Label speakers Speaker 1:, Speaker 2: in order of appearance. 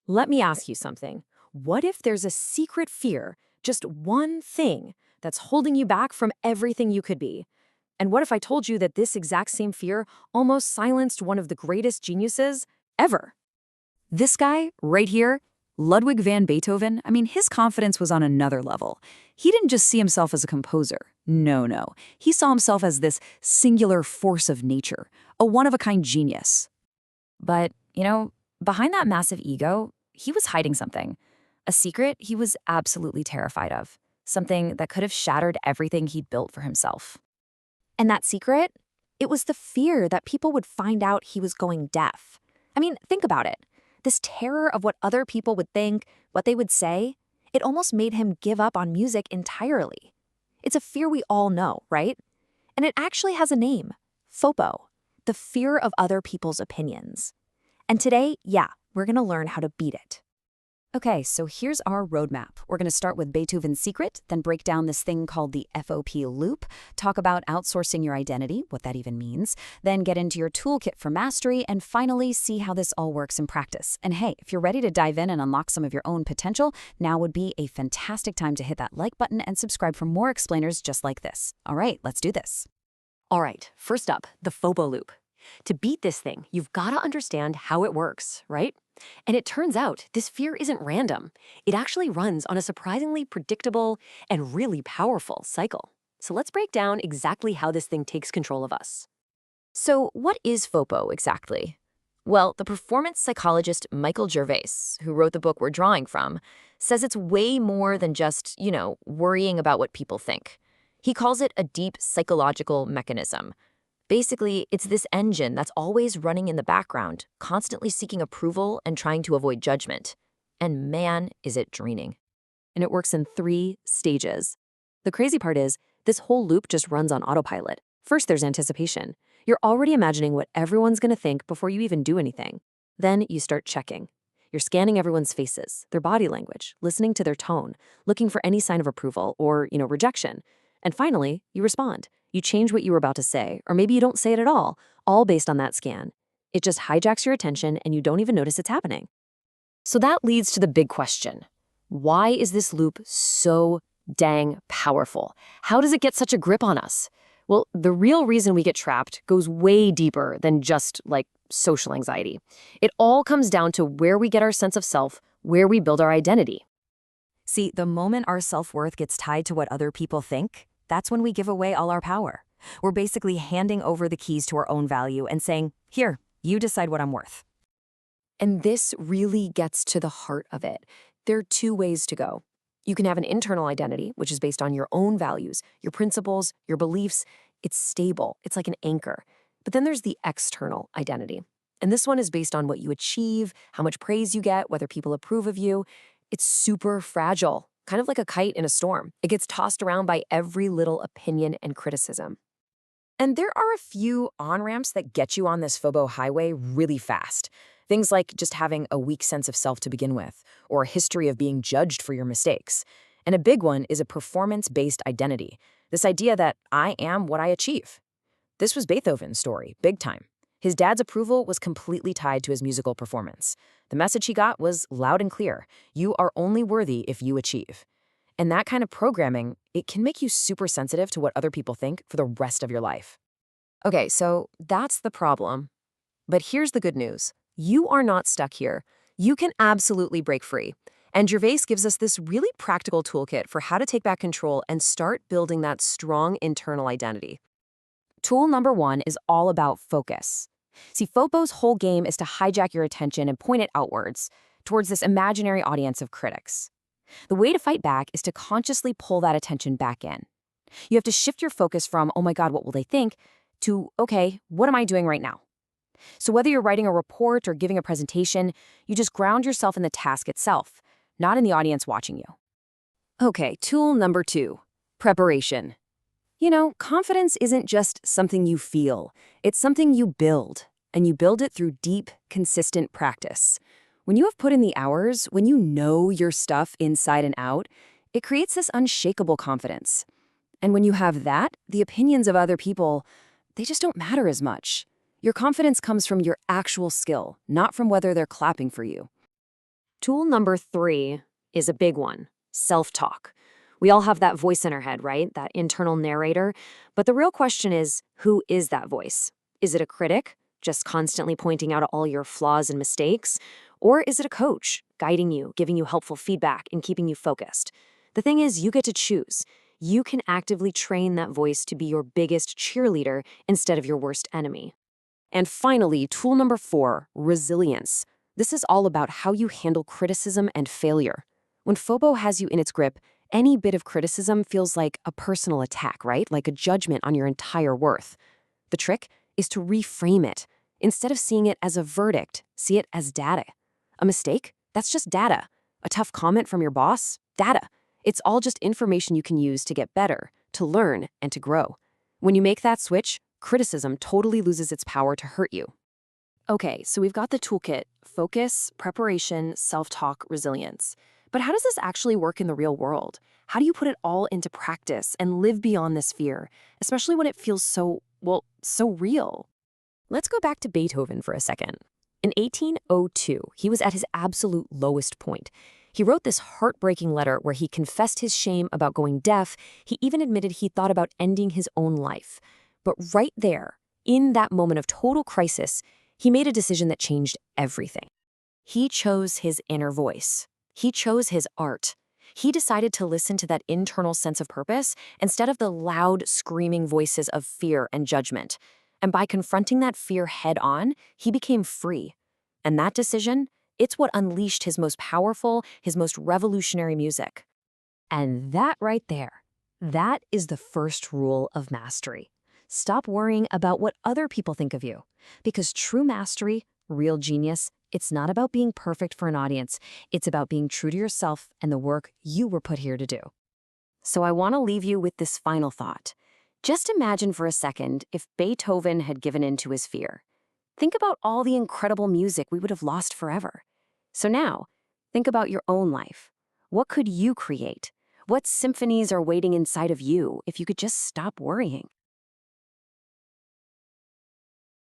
Speaker 1: Let me ask you something. What if there's a secret fear, just one thing, that's holding you back from everything you could be? And what if I told you that this exact same fear almost silenced one of the greatest geniuses ever?
Speaker 2: This guy, right here, Ludwig van Beethoven, his confidence was on another level. He didn't just see himself as a composer. No, no. He saw himself as this singular force of nature, a one-of-a-kind genius. But, behind that massive ego, he was hiding something. A secret he was absolutely terrified of. Something that could have shattered everything he'd built for himself.
Speaker 1: And that secret? It was the fear that people would find out he was going deaf. Think about it. This terror of what other people would think, what they would say, it almost made him give up on music entirely. It's a fear we all know, right? And it actually has a name, FOPO, the fear of other people's opinions. And today, we're going to learn how to beat it.
Speaker 2: Okay, so here's our roadmap. We're going to start with Beethoven's secret, then break down this thing called the FOP loop, talk about outsourcing your identity, what that even means, then get into your toolkit for mastery, and finally see how this all works in practice. And hey, if you're ready to dive in and unlock some of your own potential, now would be a fantastic time to hit that like button and subscribe for more explainers just like this. All right, let's do this.
Speaker 3: All right, first up, the FOPO loop. To beat this thing, you've got to understand how it works, right? And it turns out this fear isn't random. It actually runs on a surprisingly predictable and really powerful cycle. So let's break down exactly how this thing takes control of us.
Speaker 1: So what is FOPO exactly? Well, the performance psychologist Michael Gervais, who wrote the book we're drawing from, says it's way more than just, worrying about what people think. He calls it a deep psychological mechanism. Basically, it's this engine that's always running in the background, constantly seeking approval and trying to avoid judgment. And man, is it draining. And it works in 3 stages. The crazy part is, this whole loop just runs on autopilot. First, there's anticipation. You're already imagining what everyone's going to think before you even do anything. Then you start checking. You're scanning everyone's faces, their body language, listening to their tone, looking for any sign of approval or, rejection. And finally, you respond. You change what you were about to say, or maybe you don't say it at all based on that scan. It just hijacks your attention and you don't even notice it's happening. So that leads to the big question. Why is this loop so dang powerful? How does it get such a grip on us? Well, the real reason we get trapped goes way deeper than just, social anxiety. It all comes down to where we get our sense of self, where we build our identity.
Speaker 2: See, the moment our self-worth gets tied to what other people think, that's when we give away all our power. We're basically handing over the keys to our own value and saying, here, you decide what I'm worth.
Speaker 1: And this really gets to the heart of it. There are 2 ways to go. You can have an internal identity, which is based on your own values, your principles, your beliefs. It's stable. It's like an anchor. But then there's the external identity. And this one is based on what you achieve, how much praise you get, whether people approve of you. It's super fragile, kind of like a kite in a storm. It gets tossed around by every little opinion and criticism. And there are a few on-ramps that get you on this FOBO highway really fast. Things like just having a weak sense of self to begin with, or a history of being judged for your mistakes. And a big one is a performance-based identity, this idea that I am what I achieve. This was Beethoven's story, big time. His dad's approval was completely tied to his musical performance. The message he got was loud and clear. You are only worthy if you achieve. And that kind of programming, it can make you super sensitive to what other people think for the rest of your life. Okay, so that's the problem. But here's the good news. You are not stuck here. You can absolutely break free. And Gervais gives us this really practical toolkit for how to take back control and start building that strong internal identity. Tool number 1 is all about focus. See, FOPO's whole game is to hijack your attention and point it outwards, towards this imaginary audience of critics. The way to fight back is to consciously pull that attention back in. You have to shift your focus from, oh my God, what will they think, to, okay, what am I doing right now? So whether you're writing a report or giving a presentation, you just ground yourself in the task itself, not in the audience watching you. Okay, tool number 2, preparation. Confidence isn't just something you feel. It's something you build, and you build it through deep, consistent practice. When you have put in the hours, when you know your stuff inside and out, it creates this unshakable confidence. And when you have that, the opinions of other people, they just don't matter as much. Your confidence comes from your actual skill, not from whether they're clapping for you.
Speaker 3: Tool number 3 is a big one, self-talk. We all have that voice in our head, right? That internal narrator. But the real question is, who is that voice? Is it a critic, just constantly pointing out all your flaws and mistakes? Or is it a coach, guiding you, giving you helpful feedback, and keeping you focused? The thing is, you get to choose. You can actively train that voice to be your biggest cheerleader instead of your worst enemy. And finally, tool number 4, resilience. This is all about how you handle criticism and failure. When FOPO has you in its grip, any bit of criticism feels like a personal attack, right? Like a judgment on your entire worth. The trick is to reframe it. Instead of seeing it as a verdict, see it as data. A mistake? That's just data. A tough comment from your boss? Data. It's all just information you can use to get better, to learn, and to grow. When you make that switch, criticism totally loses its power to hurt you. Okay, so we've got the toolkit: focus, preparation, self-talk, resilience. But how does this actually work in the real world? How do you put it all into practice and live beyond this fear, especially when it feels so real? Let's go back to Beethoven for a second. In 1802, he was at his absolute lowest point. He wrote this heartbreaking letter where he confessed his shame about going deaf. He even admitted he thought about ending his own life. But right there, in that moment of total crisis, he made a decision that changed everything. He chose his inner voice. He chose his art. He decided to listen to that internal sense of purpose instead of the loud, screaming voices of fear and judgment. And by confronting that fear head on, he became free. And that decision, it's what unleashed his most powerful, his most revolutionary music. And that right there, that is the first rule of mastery. Stop worrying about what other people think of you. Because true mastery, real genius, it's not about being perfect for an audience. It's about being true to yourself and the work you were put here to do. So I want to leave you with this final thought. Just imagine for a second if Beethoven had given in to his fear. Think about all the incredible music we would have lost forever. So now, think about your own life. What could you create? What symphonies are waiting inside of you if you could just stop worrying?